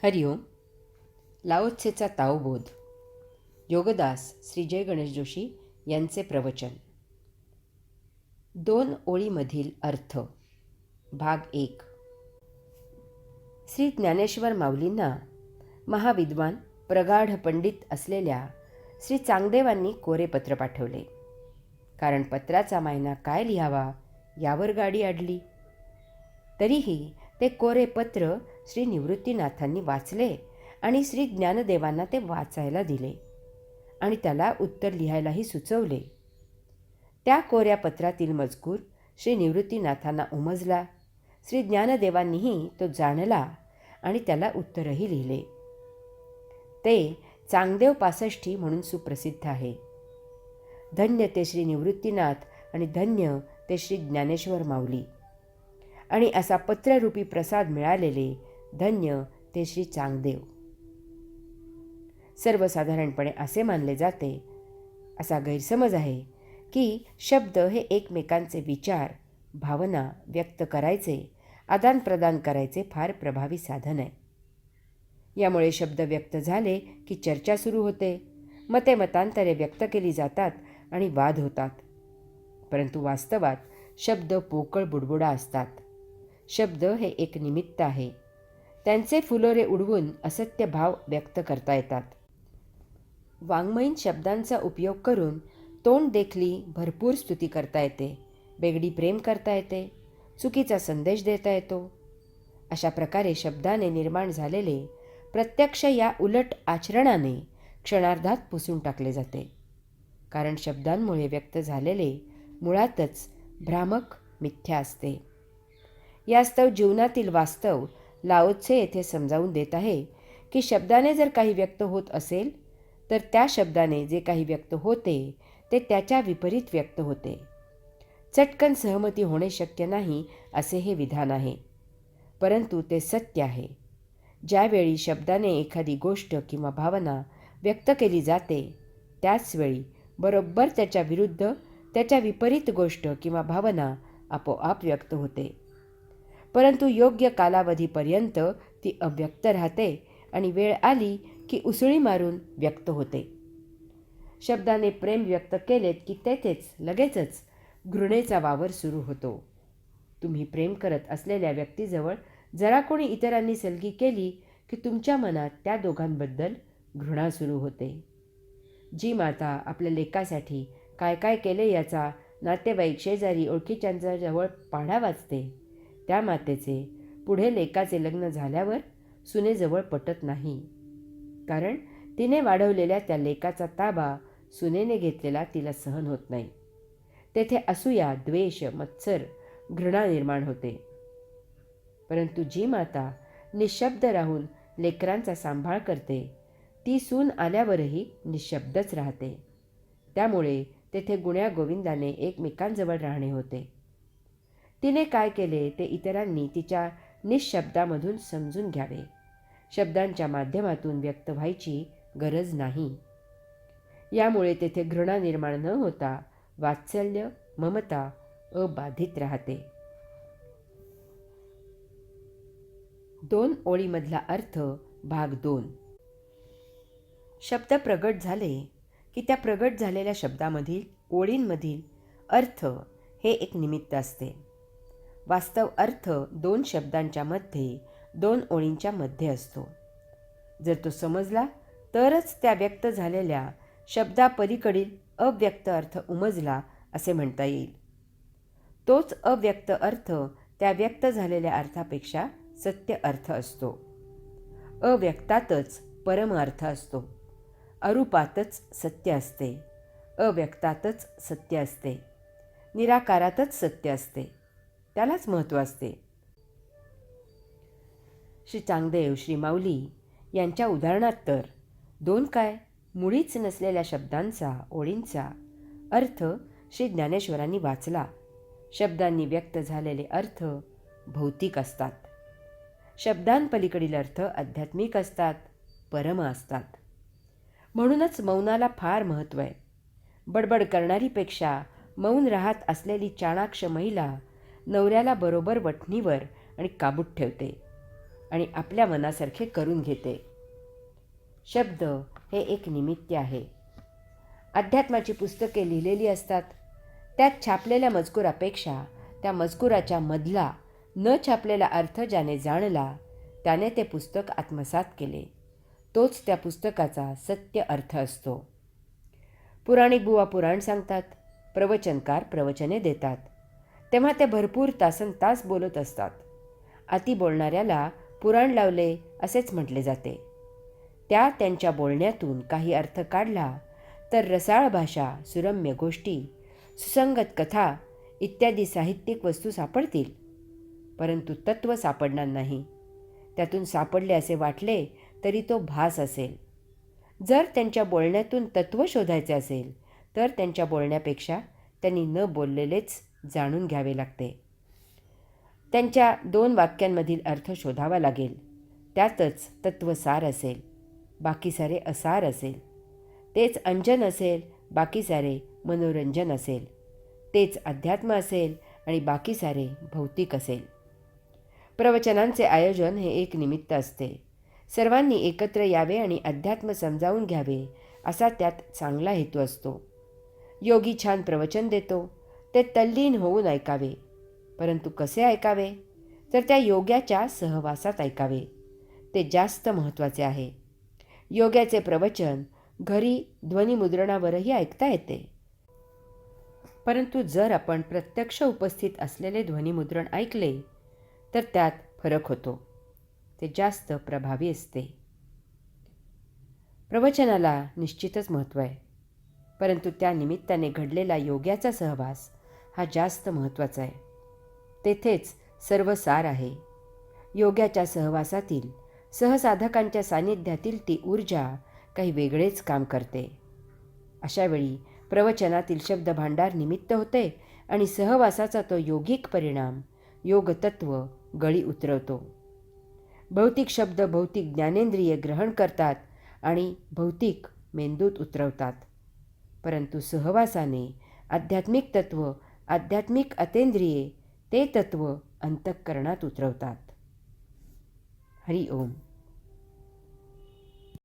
हरिओम. लाओत्सेचा ताओबोध. योगदास श्री जय गणेश जोशी यांचे प्रवचन. 2 ओळीमधील अर्थ. भाग 1. श्री ज्ञानेश्वर माऊलींना महाविद्वान प्रगाढ पंडित असलेल्या श्री चांगदेवांनी कोरे पत्र पाठवले. कारण पत्राचा मायना काय लिहावा यावर गाडी अडली. तरीही ते कोरे पत्र श्री निवृत्तीनाथांनी वाचले आणि श्री ज्ञानदेवांना ते वाचायला दिले आणि त्याला उत्तर लिहायलाही सुचवले. त्या कोऱ्या पत्रातील मजकूर श्री निवृत्तीनाथांना उमजला. श्री ज्ञानदेवांनीही तो जाणला आणि त्याला उत्तरही लिहिले. ते चांगदेव 65 म्हणून सुप्रसिद्ध आहे. धन्य ते श्री निवृत्तीनाथ आणि धन्य ते श्री ज्ञानेश्वर माऊली. आणि असा पत्ररूपी प्रसाद मिळालेले धन्य ते श्री चांगदेव. सर्वसाधारणपणे असे मानले जाते, असा गैरसमज आहे की शब्द हे एकमेकांचे विचार, भावना व्यक्त करायचे, आदानप्रदान करायचे फार प्रभावी साधन आहे. यामुळे शब्द व्यक्त झाले की चर्चा सुरू होते, मते मतांतरे व्यक्त केली जातात आणि वाद होतात. परंतु वास्तवात शब्द पोकळ बुडबुडा असतात. शब्द हे एक निमित्त आहे. त्यांचे फुलोरे उडवून असत्य भाव व्यक्त करता येतात. वाङ्मयीन शब्दांचा उपयोग करून तोंड देखली भरपूर स्तुती करता येते, बेगडी प्रेम करता येते, चुकीचा संदेश देता येतो. अशा प्रकारे शब्दाने निर्माण झालेले प्रत्यक्ष या उलट आचरणाने क्षणार्धात पुसून टाकले जाते. कारण शब्दांमुळे व्यक्त झालेले मुळातच भ्रामक मिथ्या असते. यास्तव जीवनातील वास्तव लाओत्से येथे समजावून देत आहे की शब्दाने जर काही व्यक्त होत असेल तर त्या शब्दाने जे काही व्यक्त होते ते त्याच्या विपरीत व्यक्त होते. चटकन सहमती होणे शक्य नाही असे हे विधान आहे, परंतु ते सत्य आहे. ज्यावेळी शब्दाने एखादी गोष्ट किंवा भावना व्यक्त केली जाते त्याचवेळी बरोबर त्याच्या विरुद्ध त्याच्या विपरीत गोष्ट किंवा भावना आपोआप व्यक्त होते. परंतु योग्य कालावधीपर्यंत ती अव्यक्त राहते आणि वेळ आली की उसळी मारून व्यक्त होते. शब्दाने प्रेम व्यक्त केलेत की तेथेच लगेचच घृणेचा वावर सुरू होतो. तुम्ही प्रेम करत असलेल्या व्यक्तीजवळ जरा कोणी इतरांनी सलगी केली की तुमच्या मनात त्या दोघांबद्दल घृणा सुरू होते. जी माता आपल्या लेकासाठी काय काय केले याचा नातेवाईक, शेजारी, ओळखीच्यांच्या जवळ पाढा वाचते, त्या मातेचे पुढे लेकाचे लग्न झाल्यावर सुनेजवळ पटत नाही. कारण तिने वाढवलेल्या त्या लेकाचा ताबा सुनेने घेतलेला तिला सहन होत नाही. तेथे असूया, द्वेष, मत्सर, घृणा निर्माण होते. परंतु जी माता निशब्द राहून लेकरांचा सांभाळ करते ती सून आल्यावरही निशब्दच राहते. त्यामुळे तेथे गुण्या गोविंदाने एकमेकांजवळ राहणे होते. तिने काय केले ते इतरांनी तिच्या निशब्दामधून समजून घ्यावे. शब्दांच्या माध्यमातून व्यक्त व्हायची गरज नाही. यामुळे तेथे घृणा निर्माण न होता वात्सल्य, ममता अबाधित राहते. 2 ओळीमधला अर्थ. भाग 2. शब्द प्रगट झाले की त्या प्रगट झालेल्या शब्दामधील ओळींमधील अर्थ हे एक निमित्त असते. वास्तव अर्थ 2 शब्दांच्या मध्ये, 2 ओळींच्या मध्ये असतो. जर तो समजला तरच त्या व्यक्त झालेल्या शब्दापलीकडील अव्यक्त अर्थ उमजला असे म्हणता येईल. तोच अव्यक्त अर्थ त्या व्यक्त झालेल्या अर्थापेक्षा सत्य अर्थ असतो. अव्यक्तातच परम अर्थ असतो. अरूपातच सत्य असते. अव्यक्तातच सत्य असते. निराकारातच सत्य असते. त्यालाच महत्त्व असते. श्री चांगदेव, श्री माऊली यांच्या उदाहरणात तर 2 काय मुळीच नसलेल्या शब्दांचा, ओळींचा अर्थ श्री ज्ञानेश्वरांनी वाचला. शब्दांनी व्यक्त झालेले अर्थ भौतिक असतात. शब्दांपलीकडील अर्थ आध्यात्मिक असतात, परम असतात. म्हणूनच मौनाला फार महत्त्व आहे. बडबड करणारीपेक्षा मौन राहत असलेली चाणाक्ष महिला नवऱ्याला बरोबर वठणीवर आणि काबूत ठेवते. आणि आपल्या मनासारखे करून घेते. शब्द हे एक निमित्त आहे. अध्यात्माची पुस्तके लिहिलेली असतात. त्यात छापलेल्या मजकुरापेक्षा त्या मजकुराच्या मधला न छापलेला अर्थ ज्याने जाणला त्याने ते पुस्तक आत्मसात केले. तोच त्या पुस्तकाचा सत्य अर्थ असतो. पुराणिक बुवा पुराण सांगतात, प्रवचनकार प्रवचने देतात, तेव्हा ते भरपूर तासनतास बोलत असतात. अति बोलणाऱ्याला पुराण लावले असेच म्हटले जाते. त्यांच्या बोलण्यातून काही अर्थ काढला तर रसाळ भाषा, सुरम्य गोष्टी, सुसंगत कथा इत्यादी साहित्यिक वस्तू सापडतील, परंतु तत्त्व सापडणार नाही. त्यातून सापडले असे वाटले तरी तो भास असेल. जर त्यांच्या बोलण्यातून तत्त्व शोधायचे असेल तर त्यांच्या बोलण्यापेक्षा त्यांनी न बोललेलेच जाणून घ्यावे लागते. त्यांच्या 2 वाक्यांमधील अर्थ शोधावा लागेल. त्यातच तत्त्वसार असेल, बाकी सारे असार असेल. तेच अंजन असेल, बाकी सारे मनोरंजन असेल. तेच अध्यात्म असेल आणि बाकी सारे भौतिक असेल. प्रवचनांचे आयोजन हे एक निमित्त असते. सर्वांनी एकत्र यावे आणि अध्यात्म समजावून घ्यावे असा त्यात चांगला हेतू असतो. योगी छान प्रवचन देतो, ते तल्लीन होऊन ऐकावे. परंतु कसे ऐकावे? तर त्या योग्याच्या सहवासात ऐकावे. ते जास्त महत्त्वाचे आहे. योग्याचे प्रवचन घरी ध्वनिमुद्रणावरही ऐकता येते. परंतु जर आपण प्रत्यक्ष उपस्थित असलेले ध्वनिमुद्रण ऐकले तर त्यात फरक होतो. ते जास्त प्रभावी असते. प्रवचनाला निश्चितच महत्त्व आहे, परंतु त्या निमित्ताने घडलेला योग्याचा सहवास हा जास्त महत्त्वाचा आहे. तेथेच सर्व सार आहे. योग्याच्या सहवासातील, सहसाधकांच्या सान्निध्यातील ती ऊर्जा काही वेगळेच काम करते. अशावेळी प्रवचनातील शब्दभांडार निमित्त होते आणि सहवासाचा तो योगिक परिणाम, योगतत्व गळी उतरवतो. भौतिक शब्द भौतिक ज्ञानेंद्रिये ग्रहण करतात आणि भौतिक मेंदूत उतरवतात, परंतु सहवासाने आध्यात्मिक तत्व, आध्यात्मिक अतेंद्रिये ते तत्व अंतःकरणात उतरवतात. हरि ओम.